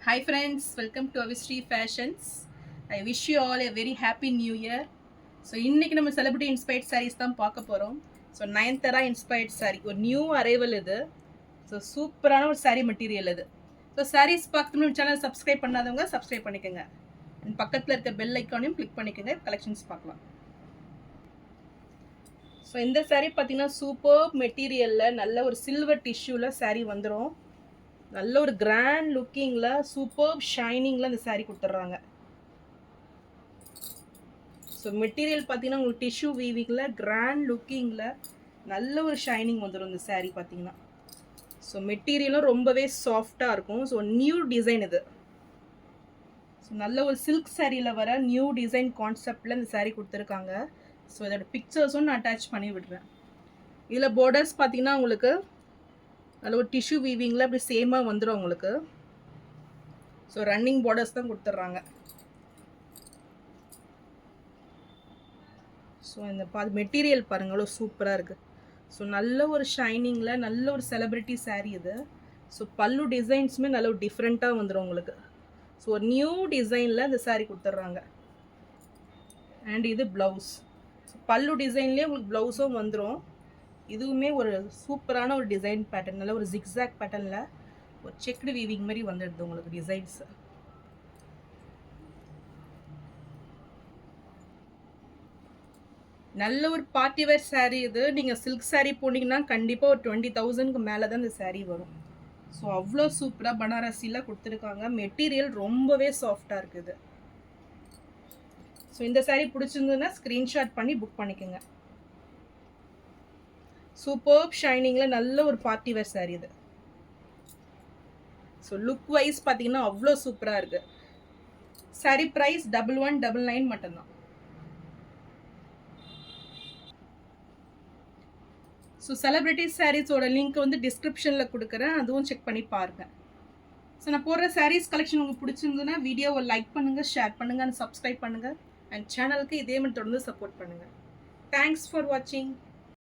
Hi friends, welcome to Avistry Fashions. I wish you all a very happy new year. So இன்றைக்கி நம்ம celebrity inspired saris தான் பார்க்க போகிறோம். So Nayanthara inspired sari ஒரு new arrival இது. So சூப்பரான ஒரு சாரீ மெட்டீரியல் இது. ஸோ சாரீஸ் பார்க்கணும் சேனல் சப்ஸ்கிரைப் பண்ணாதவங்க சப்ஸ்கிரைப் பண்ணிக்கோங்க. அண்ட் பக்கத்தில் இருக்க பெல் ஐக்கானையும் கிளிக் பண்ணிக்கோங்க. கலெக்ஷன்ஸ் பார்க்கலாம். ஸோ இந்த சாரீ பார்த்தீங்கன்னா சூப்பர் மெட்டீரியலில் நல்ல ஒரு சில்வர் டிஷ்யூவில் சாரீ வந்துடும். நல்ல ஒரு கிராண்ட் லுக்கிங்கில் சூப்பர் ஷைனிங்கில் அந்த சாரீ கொடுத்துட்றாங்க. ஸோ மெட்டீரியல் பார்த்தீங்கன்னா உங்களுக்கு டிஷ்யூ வீவிங்கில் கிராண்ட் லுக்கிங்கில் நல்ல ஒரு ஷைனிங் வந்துடும் இந்த சாரீ பார்த்தீங்கன்னா. ஸோ மெட்டீரியலும் ரொம்பவே சாஃப்டாக இருக்கும். ஸோ நியூ டிசைன் இது. ஸோ நல்ல ஒரு சில்க் சாரியில் வர நியூ டிசைன் கான்செப்டில் இந்த சாரீ கொடுத்துருக்காங்க. ஸோ இதோட பிக்சர்ஸும் நான் அட்டாச் பண்ணி விடுறேன். இதில் பார்டர்ஸ் பார்த்தீங்கன்னா உங்களுக்கு நல்ல ஒரு டிஷ்யூ வீவிங்கில் அப்படி சேமாக வந்துடும் உங்களுக்கு. ஸோ ரன்னிங் பார்டர்ஸ் தான் கொடுத்துட்றாங்க. ஸோ இந்த மெட்டீரியல் பாருங்களோ சூப்பராக இருக்குது. ஸோ நல்ல ஒரு ஷைனிங்கில் நல்ல ஒரு செலிப்ரிட்டி சாரீ இது. ஸோ பல்லு டிசைன்ஸுமே நல்ல ஒரு டிஃப்ரெண்ட்டாக வந்துடும் உங்களுக்கு. ஸோ ஒரு நியூ டிசைனில் இந்த சாரீ கொடுத்துட்றாங்க. அண்ட் இது ப்ளவுஸ். ஸோ பல்லு டிசைன்லேயே உங்களுக்கு ப்ளவுஸும் வந்துடும். இதுவுமே ஒரு சூப்பரான ஒரு டிசைன் பேட்டர்ன், நல்ல ஒரு ஜிக்ஸாக் பேட்டர்னில் ஒரு செக்டு வீவிங் மாதிரி வந்துடுது உங்களுக்கு டிசைன்ஸ். நல்ல ஒரு பார்ட்டி வேர் சாரீ இது. நீங்கள் சில்க் சாரீ போனீங்கன்னா கண்டிப்பாக ஒரு 20,000க்கு மேலே தான் இந்த சாரீ வரும். ஸோ அவ்வளோ சூப்பராக பனாரசியில் கொடுத்துருக்காங்க. மெட்டீரியல் ரொம்பவே சாஃப்டாக இருக்குது. ஸோ இந்த சாரீ பிடிச்சிருந்ததுன்னா ஸ்க்ரீன்ஷாட் பண்ணி புக் பண்ணிக்கோங்க. சூப்பர் ஷைனிங்கில் நல்ல ஒரு பார்ட்டி வேர் சாரீ இது. ஸோ லுக் வைஸ் பார்த்தீங்கன்னா அவ்வளோ சூப்பராக இருக்குது. சாரீ ப்ரைஸ் 1199 மட்டும்தான். ஸோ செலிப்ரிட்டி சாரீஸோட லிங்க் வந்து டிஸ்கிரிப்ஷனில் கொடுக்குறேன், அதுவும் செக் பண்ணி பாருங்கள். ஸோ நான் போடுற சாரீஸ் கலெக்ஷன் உங்களுக்கு பிடிச்சிருந்ததுன்னா வீடியோவை லைக் பண்ணுங்கள், ஷேர் பண்ணுங்கள், அண்ட் சப்ஸ்கிரைப் பண்ணுங்கள். அண்ட் சேனலுக்கு இதே மாதிரி தொடர்ந்து சப்போர்ட் பண்ணுங்கள். தேங்க்ஸ் ஃபார் வாட்சிங்.